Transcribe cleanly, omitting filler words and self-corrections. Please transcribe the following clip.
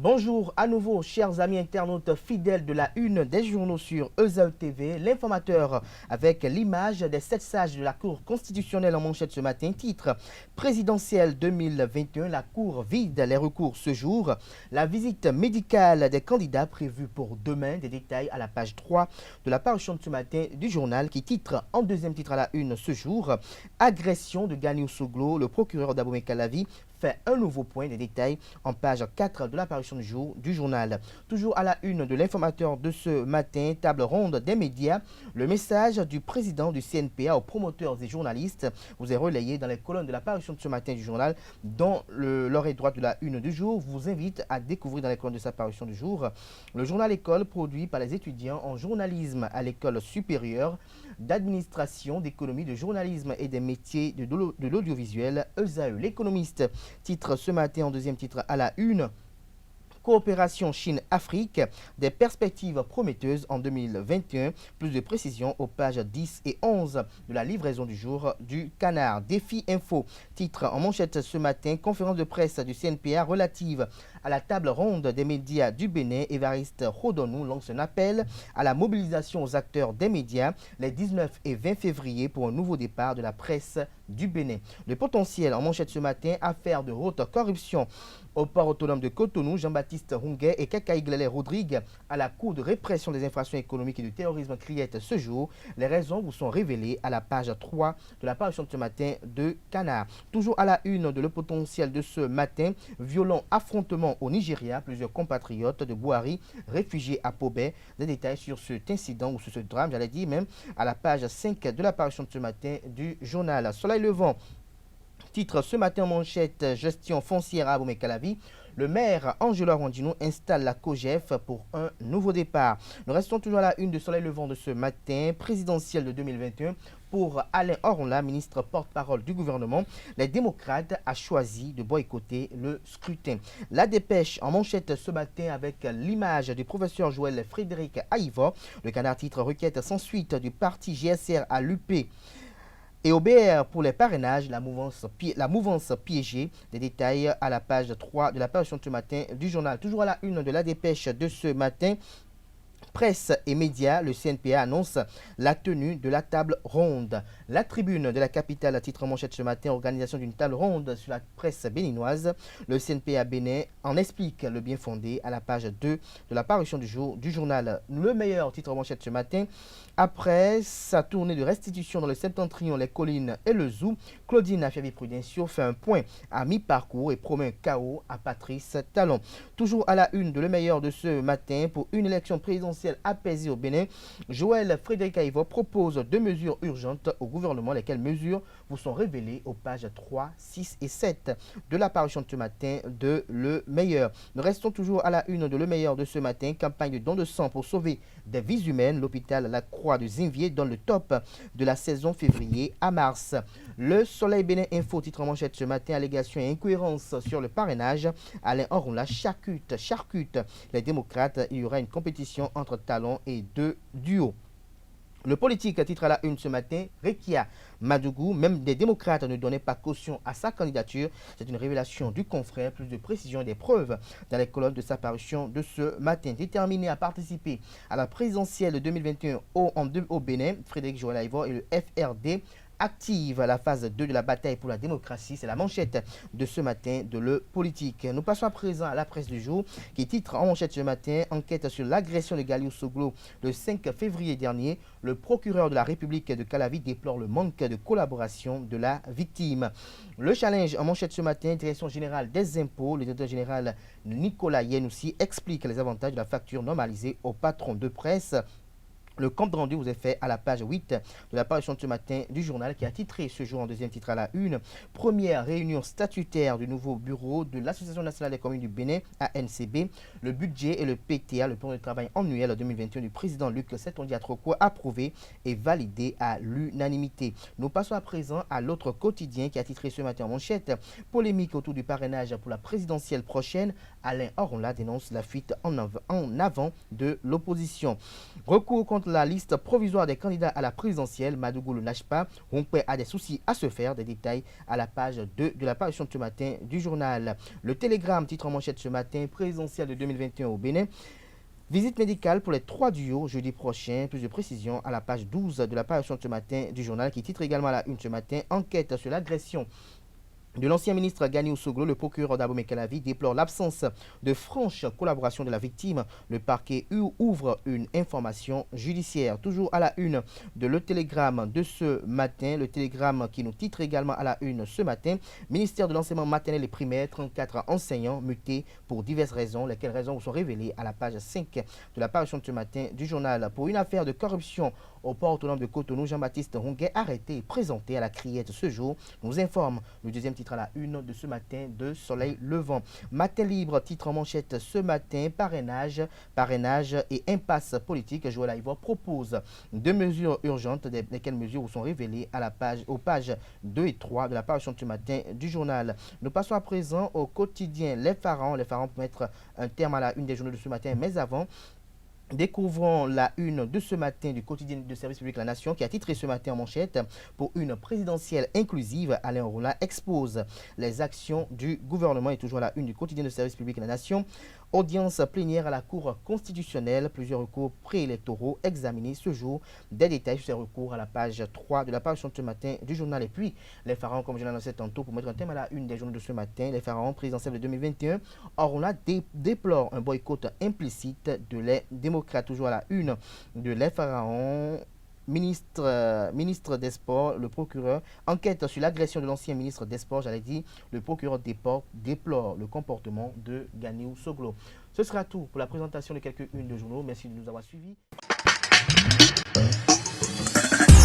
Bonjour à nouveau, chers amis internautes fidèles de la une des journaux sur ESAE TV, l'informateur avec l'image des 7 sages de la Cour constitutionnelle en manchette ce matin. Titre présidentielle 2021, la Cour vide les recours ce jour. La visite médicale des candidats prévue pour demain. Des détails à la page 3 de la parution de ce matin du journal qui titre en deuxième titre à la une ce jour. Agression de Ganiou Soglo, le procureur d'Abomey Calavi fait un nouveau point. Des détails en page 4 de l'apparition du jour du journal. Toujours à la une de l'informateur de ce matin, table ronde des médias, le message du président du CNPA aux promoteurs et journalistes vous est relayé dans les colonnes de l'apparition de ce matin du journal, dont l'oreille droite de la une du jour vous invite à découvrir dans les colonnes de sa parution du jour. Le journal École, produit par les étudiants en journalisme à l'école supérieure d'administration, d'économie, de journalisme et des métiers de l'audiovisuel, ESAE. L'économiste titre ce matin en deuxième titre à la une. Coopération Chine-Afrique, des perspectives prometteuses en 2021. Plus de précisions aux pages 10 et 11 de la livraison du jour du Canard. Défi Info, titre en manchette ce matin, conférence de presse du CNPA relative à la table ronde des médias du Bénin. Évariste Rodonou lance un appel à la mobilisation aux acteurs des médias les 19 et 20 février pour un nouveau départ de la presse du Bénin. Le potentiel en manchette ce matin, affaire de haute corruption au port autonome de Cotonou. Jean-Baptiste Runguet et Kakaïglele Rodrigue à la Cour de répression des infractions économiques et du terrorisme criette ce jour. Les raisons vous sont révélées à la page 3 de la parution de ce matin de Canard. Toujours à la une de le potentiel de ce matin, violent affrontement au Nigeria, plusieurs compatriotes de Bouhari réfugiés à Pobé. Des détails sur cet incident ou sur ce drame, j'allais dire même, à la page 5 de la parution de ce matin du journal. Soleil levant, titre ce matin en manchette, gestion foncière à Abomey Calavi. Le maire Angelo Rondino installe la COGEF pour un nouveau départ. Nous restons toujours à la une de Soleil levant de ce matin, présidentielle de 2021. Pour Alain Ornla, ministre porte-parole du gouvernement, les démocrates ont choisi de boycotter le scrutin. La dépêche en manchette ce matin avec l'image du professeur Joël Frédéric Aïva. Le Canard titre requête sans suite du parti GSR à l'UP. Et au BR pour les parrainages, la mouvance piégée. Des détails à la page 3 de la parution de ce matin du journal. Toujours à la une de la dépêche de ce matin. Presse et médias, le CNPA annonce la tenue de la table ronde. La tribune de la capitale, titre manchette ce matin, organisation d'une table ronde sur la presse béninoise. Le CNPA Bénin en explique le bien fondé à la page 2 de la parution du jour du journal. Le meilleur, titre manchette ce matin, après sa tournée de restitution dans le Septentrion, les collines et le zoo, Claudine Afiavi-Prudencio fait un point à mi-parcours et promet un chaos à Patrice Talon. Toujours à la une de le meilleur de ce matin, pour une élection présidentielle apaisée au Bénin, Joël Frédéric Aïvo propose 2 mesures urgentes au gouvernement. Lesquelles mesures vous sont révélées aux pages 3, 6 et 7 de la parution de ce matin de Le Meilleur. Nous restons toujours à la une de Le Meilleur de ce matin. Campagne de don de sang pour sauver des vies humaines. L'hôpital La Croix de Zinvier donne le top de la saison février à mars. Le Soleil Bénin Info, titre en manchette ce matin, allégations et incohérences sur le parrainage. Alain Ornla charcute les démocrates. Il y aura une compétition entre Talon et 2 duos. Le politique titre à la une ce matin, Rekia Madougou, même des démocrates ne donnaient pas caution à sa candidature. C'est une révélation du confrère, plus de précisions et des preuves dans les colonnes de sa parution de ce matin. Déterminé à participer à la présidentielle de 2021 au Bénin, Frédéric Joël Aïvo et le FRD active la phase 2 de la bataille pour la démocratie. C'est la manchette de ce matin de Le Politique. Nous passons à présent à la presse du jour qui titre en manchette ce matin, enquête sur l'agression de Ganiou Soglo le 5 février dernier. Le procureur de la République de Calavi déplore le manque de collaboration de la victime. Le challenge en manchette ce matin, direction générale des impôts. Le directeur général Nicolas Yenoussi explique les avantages de la facture normalisée au patron de presse. Le compte rendu vous est fait à la page 8 de la parution de ce matin du journal qui a titré ce jour en deuxième titre à la une. Première réunion statutaire du nouveau bureau de l'Association nationale des communes du Bénin, ANCB. Le budget et le PTA, le plan de travail annuel 2021 du président Luc Setondiatroko, approuvé et validé à l'unanimité. Nous passons à présent à l'autre quotidien qui a titré ce matin en manchette. Polémique autour du parrainage pour la présidentielle prochaine. Alain Ornla dénonce la fuite en avant de l'opposition. Recours contre présente la liste provisoire des candidats à la présidentielle. Madougou ne lâche pas. Rompé a des soucis à se faire. Des détails à la page 2 de la parution de ce matin du journal. Le Télégramme, titre en manchette ce matin, présidentielle de 2021 au Bénin. Visite médicale pour les 3 duos jeudi prochain. Plus de précisions à la page 12 de la parution de ce matin du journal qui titre également à la une ce matin. Enquête sur l'agression de l'ancien ministre Ganiou Soglo. Le procureur d'Abomey Calavi déplore l'absence de franche collaboration de la victime. Le parquet ouvre une information judiciaire. Toujours à la une de Le Télégramme de ce matin. Le Télégramme qui nous titre également à la une ce matin. Ministère de l'enseignement maternel et primaire, 34 enseignants mutés pour diverses raisons. Lesquelles raisons vous sont révélées à la page 5 de la parution de ce matin du journal. Pour une affaire de corruption au port autonome de Cotonou, Jean-Baptiste Ronguet arrêté et présenté à la criette ce jour, nous informe le deuxième titre à la une de ce matin de Soleil Levant. Matin libre, titre en manchette ce matin, parrainage et impasse politique. Joël Aïvor propose 2 mesures urgentes, lesquelles mesures vous sont révélées à la page, aux pages 2 et 3 de la parution de ce matin du journal. Nous passons à présent au quotidien Les Pharaons pour mettre un terme à la une des journaux de ce matin, mais avant, découvrons la une de ce matin du quotidien de service public La Nation qui a titré ce matin en manchette pour une présidentielle inclusive. Alain Roland expose les actions du gouvernement et toujours à la une du quotidien de service public La Nation. Audience plénière à la Cour constitutionnelle. Plusieurs recours préélectoraux examinés ce jour. Des détails sur ces recours à la page 3 de la parution de ce matin du journal. Et puis, les Pharaons, comme je l'annonçais tantôt, pour mettre un thème à la une des journaux de ce matin, les Pharaons présidentiels de 2021. Or, on a déplore un boycott implicite de les démocrates. Toujours à la une de les Pharaons. Ministre des Sports, le procureur, enquête sur l'agression de l'ancien ministre des Sports, le procureur déplore le comportement de Ganiou Soglo. Ce sera tout pour la présentation de quelques-unes de journaux. Merci de nous avoir suivis.